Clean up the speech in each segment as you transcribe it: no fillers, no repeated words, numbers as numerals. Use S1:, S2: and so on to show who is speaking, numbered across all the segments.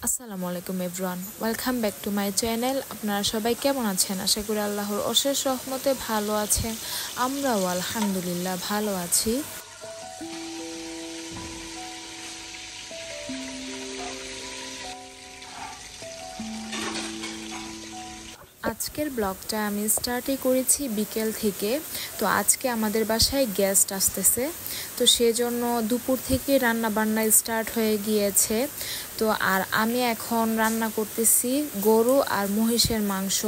S1: আসসালামু আলাইকুম everyone, welcome back to my channel. আপনারা সবাই কেমন আছেন? আশা করি আল্লাহর অশেষ রহমতে ভালো আছেন। আমরাও আলহামদুলিল্লাহ ভালো আছি। আজকের ব্লগটা আমি স্টার্টই করেছি বিকেল থেকে। তো আজকে আমাদের বাসায় গেস্ট আসতেছে, তো সেজন্য দুপুর থেকে রান্না বান্না স্টার্ট হয়ে গিয়েছে। তো আর আমি এখন রান্না করতেছি গরু আর মহিষের মাংস।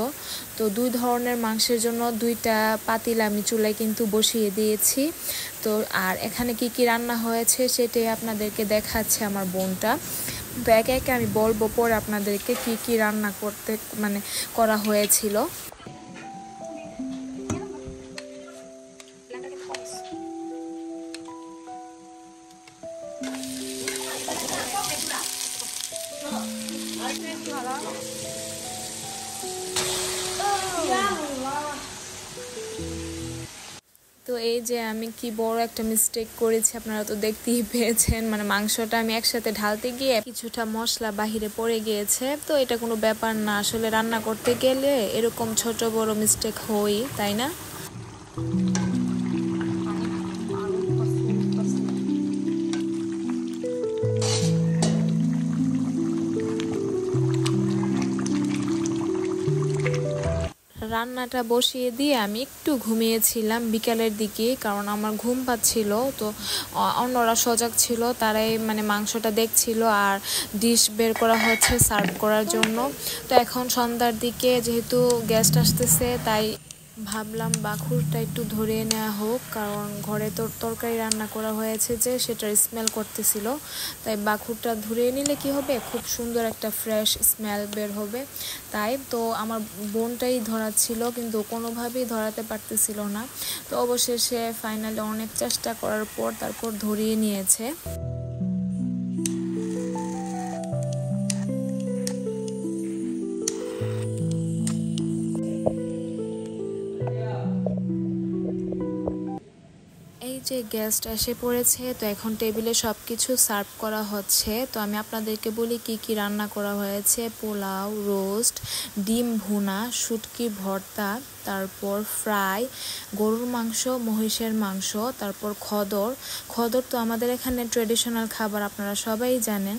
S1: তো দুই ধরনের মাংসের জন্য দুইটা পাতিল আমি চুলায় কিন্তু বসিয়ে দিয়েছি। তো আর এখানে কি কি রান্না হয়েছে সেটাই আপনাদেরকে দেখাচ্ছে আমার বোনটা। তো একে একে আমি বলবো পরে আপনাদেরকে কি কি রান্না করতে করা হয়েছিল। তো এই যে আমি কি বড় একটা মিস্টেক করেছি, আপনারা তো দেখতেই পেয়েছেন। মাংসটা আমি একসাথে ঢালতে গিয়ে কিছুটা মশলা বাহিরে পড়ে গিয়েছে। তো এটা কোনো ব্যাপার না, আসলে রান্না করতে গেলে এরকম ছোট বড় মিস্টেক হয়ই, তাই না? রান্নাটা বসিয়ে দিয়ে আমি একটু ঘুমিয়েছিলাম বিকালের দিকে, কারণ আমার ঘুম পাচ্ছিল। তো অন্যরা সজাগ ছিল, তারাই মাংসটা দেখছিল আর ডিশ বের করা হচ্ছে সার্ভ করার জন্য। তো এখন সন্ধ্যার দিকে যেহেতু গেস্ট আসতেছে, তাই ভাবলাম বাখুরটা একটু ধরিয়ে নেওয়া হোক, কারণ ঘরে তো তরকারি রান্না করা হয়েছে যে সেটার স্মেল করতেছিল। তাই বাখুরটা ধরিয়ে নিলে কি হবে, খুব সুন্দর একটা ফ্রেশ স্মেল বের হবে। তাই তো আমার বোনটাই ধরাচ্ছিল, কিন্তু কোনোভাবেই ধরাতে পারতেছিল না। তো অবশেষে ফাইনালি অনেক চেষ্টা করার পর তারপর ধরিয়ে নিয়েছে। এই যে গেস্ট এসে পড়েছে, তো এখন টেবিলে সব কিছু সার্ভ করা হচ্ছে। তো আমি আপনাদেরকে বলি কি কি রান্না করা হয়েছে। পোলাও, রোস্ট, ডিম ভুনা, শুটকি ভর্তা, তারপর ফ্রাই, গরুর মাংস, মহিষের মাংস, তারপর খদর তো আমাদের এখানে ট্রেডিশনাল খাবার, আপনারা সবাই জানেন।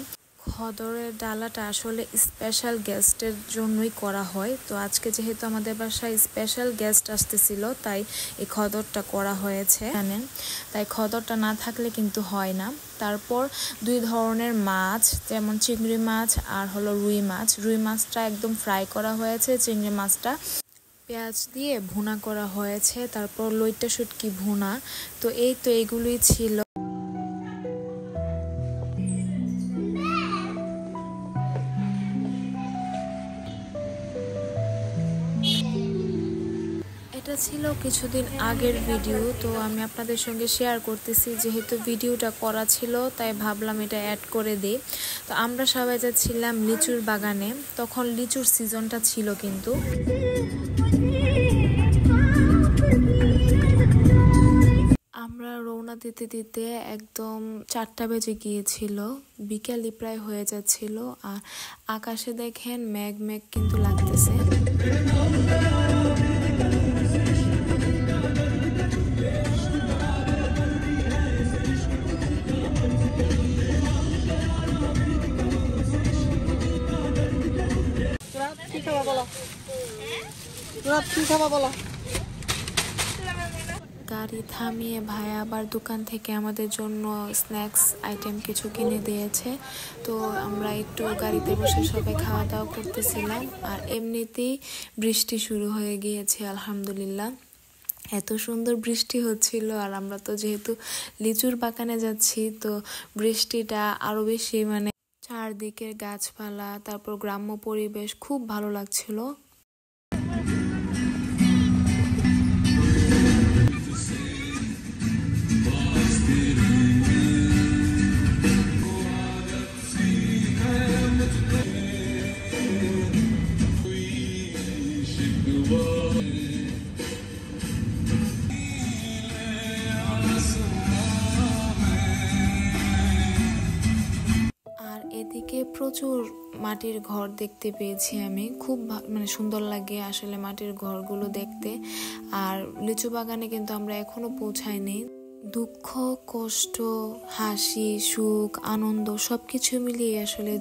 S1: খদরের ডালাটা আসলে স্পেশাল গেস্টের জন্যই করা হয়। তো আজকে যেহেতু আমাদের বাসায় স্পেশাল গেস্ট আসতেছিল, তাই এই খদরটা করা হয়েছে জানেন। তাই খদরটা না থাকলে কিন্তু হয় না। তারপর দুই ধরনের মাছ, যেমন চিংড়ি মাছ আর হলো রুই মাছ। রুই মাছটা একদম ফ্রাই করা হয়েছে, চিংড়ি মাছটা পেঁয়াজ দিয়ে ভুনা করা হয়েছে। তারপর লইট্টা শুটকি ভুনা। তো এইগুলোই ছিল। এটা ছিল কিছুদিন আগের ভিডিও, তো আমি আপনাদের সঙ্গে শেয়ার করতেছি। যেহেতু ভিডিওটা করা ছিল, তাই ভাবলাম এটা অ্যাড করে দিই। তো আমরা সবাই যাচ্ছিলাম লিচুর বাগানে, তখন লিচুর সিজনটা ছিল কিন্তু। আমরা রওনা দিতে দিতে একদম 4টা বেজে গিয়েছিল, বিকেলই প্রায় হয়ে যাচ্ছিল। আর আকাশে দেখেন মেঘ মেঘ কিন্তু লাগতেছে। গাড়ি থামিয়ে ভাই আবার দোকান থেকে আমাদের জন্য স্ন্যাক্স আইটেম কিছু কিনে দিয়েছে। তো আমরা একটু গাড়িতে বসে সবাই খাওয়া দাওয়া করতেছিলাম। আর এমনিতেই বৃষ্টি শুরু হয়ে গিয়েছে আলহামদুলিল্লাহ। এত সুন্দর বৃষ্টি হচ্ছিল, আর আমরা তো যেহেতু লিচুর বাগানে যাচ্ছি, তো বৃষ্টিটা আরো বেশি চারদিকের গাছপালা, তারপর গ্রাম্য পরিবেশ খুব ভালো লাগছিল। এদিকে প্রচুর মাটির ঘর দেখতে পেয়েছি আমি। খুব মানে সুন্দর লাগে আসলে মাটির ঘরগুলো দেখতে। আর লিচু বাগানে কিন্তু আমরা এখনো পৌঁছাইনি। দুঃখ, কষ্ট, হাসি, সুখ, আনন্দ সবকিছু মিলিয়ে আসলে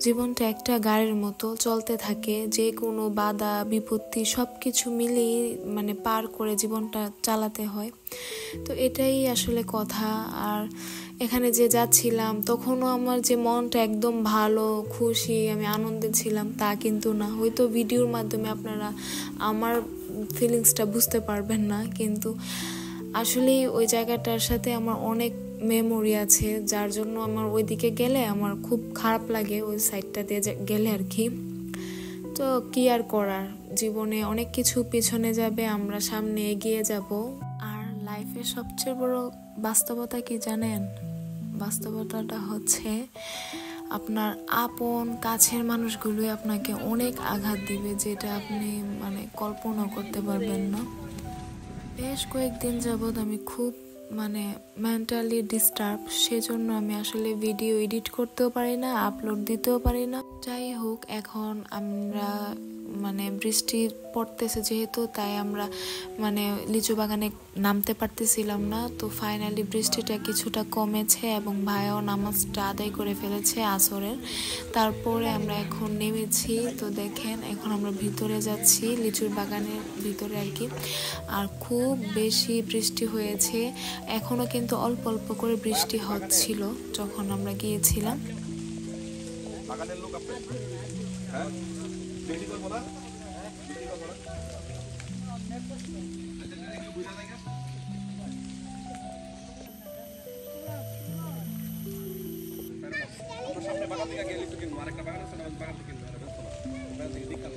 S1: জীবনটা একটা গাড়ির মতো চলতে থাকে। যে কোনো বাধা বিপত্তি সবকিছু মিলিয়ে মানে পার করে জীবনটা চালাতে হয়। তো এটাই আসলে কথা। আর এখানে যে যাচ্ছিলাম তখনও আমার যে মনটা একদম ভালো, খুশি, আমি আনন্দে ছিলাম তা কিন্তু না। হয়তো ভিডিওর মাধ্যমে আপনারা আমার ফিলিংসটা বুঝতে পারবেন না, কিন্তু আসলে ওই জায়গাটার সাথে আমার অনেক মেমোরি আছে, যার জন্য আমার ওইদিকে গেলে আমার খুব খারাপ লাগে, ওই সাইডটা দিয়ে গেলে আর কি। তো কি আর করার, জীবনে অনেক কিছু পিছনে যাবে, আমরা সামনে এগিয়ে যাব। আর লাইফের সবচেয়ে বড় বাস্তবতা কি জানেন? বাস্তবতাটা হচ্ছে আপনার আপন কাছের মানুষগুলোই আপনাকে অনেক আঘাত দিবে, যেটা আপনি মানে কল্পনা করতে পারবেন না। বেশ কয়েকদিন যাবৎ আমি খুব মানে মেন্টালি ডিস্টার্ব, সেজন্য আমি আসলে ভিডিও এডিট করতেও পারি না, আপলোড দিতেও পারি না। যাই হোক, এখন আমরা মানে বৃষ্টি পড়তেছে যেহেতু, তাই আমরা মানে লিচু বাগানে নামতে পারতেছিলাম না। তো ফাইনালি বৃষ্টিটা কিছুটা কমেছে এবং ভাইও নামাজটা আদায় করে ফেলেছে আসরের। তারপরে আমরা এখন নেমেছি। তো দেখেন এখন আমরা ভিতরে যাচ্ছি, লিচুর বাগানের ভিতরে আর কি। আর খুব বেশি বৃষ্টি হয়েছে, এখনো কিন্তু অল্প অল্প করে বৃষ্টি হচ্ছিল যখন আমরা গিয়েছিলাম।
S2: বাগানের লোক আপনি হ্যাঁ বিক্রি করবো না বিক্রি করবো না সামনে বাগান থেকে গেলে একটু কিনবো, আরেকটা বাগান আছে না, বাগান থেকে কিনবো, বাগান থেকে দিকাল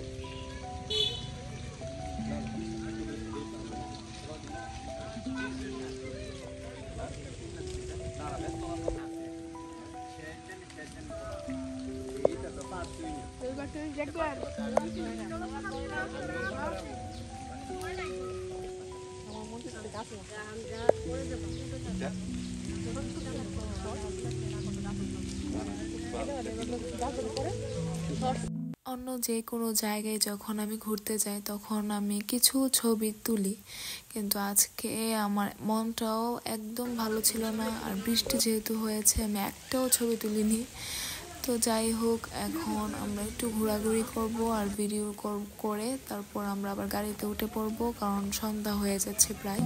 S1: অন্য যে কোনো জায়গায় যখন আমি ঘুরতে যাই তখন আমি কিছু ছবি তুলি, কিন্তু আজকে আমার মনটাও একদম ভালো ছিল না। আর বৃষ্টি যেহেতু হয়েছে আমি একটাও ছবি তুলিনি। তো যাই হোক, এখন আমরা একটু ঘোরাঘুরি করব আর ভিডিও করে তারপর আমরা আবার গাড়িতে উঠে পড়বো, কারণ সন্ধ্যা হয়ে যাচ্ছে প্রায়।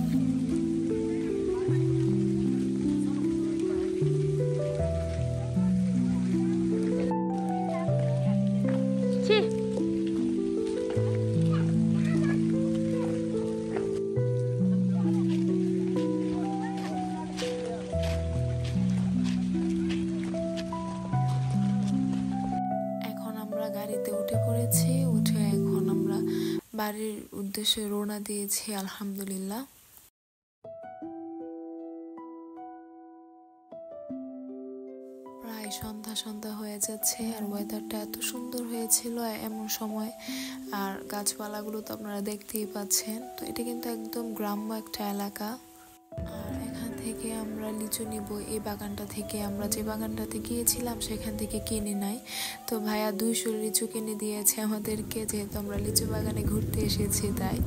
S1: গাড়িতে উঠে পড়েছি, উঠে এখন আমরা বাড়ির উদ্দেশ্যে রওনা দিয়েছি আলহামদুলিল্লাহ। প্রায় সন্ধ্যা হয়ে যাচ্ছে আর ওয়েদারটা এত সুন্দর হয়েছিল এমন সময়। আর গাছপালাগুলো তো আপনারা দেখতেই পাচ্ছেন। তো এটা কিন্তু একদম গ্রাম্য একটা এলাকা। আর এখান থেকে আমরা লিচু নিব, এই বাগানটা থেকে, আমরা যে বাগানটাতে গিয়েছিলাম সেখান থেকে কিনে নাই। তো ভাইয়া 200 লিচু কিনে দিয়েছে আমাদেরকে, যেহেতু আমরা লিচু বাগানে ঘুরতে এসেছি তাই।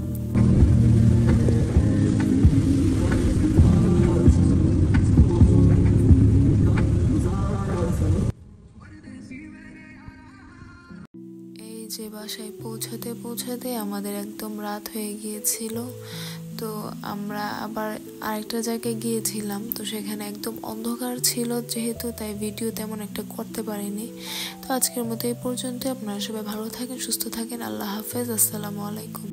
S1: এই যে বাসায় পৌঁছাতে আমাদের একদম রাত হয়ে গিয়েছিল। তো আমরা আবার আরেকটা জায়গায় গিয়েছিলাম, তো সেখানে একদম অন্ধকার ছিল যেহেতু, তাই ভিডিও তেমন একটা করতে পারিনি। তো আজকের মতো এই পর্যন্ত। আপনারা সবাই ভালো থাকেন, সুস্থ থাকেন। আল্লাহ হাফেজ, আসসালামু আলাইকুম।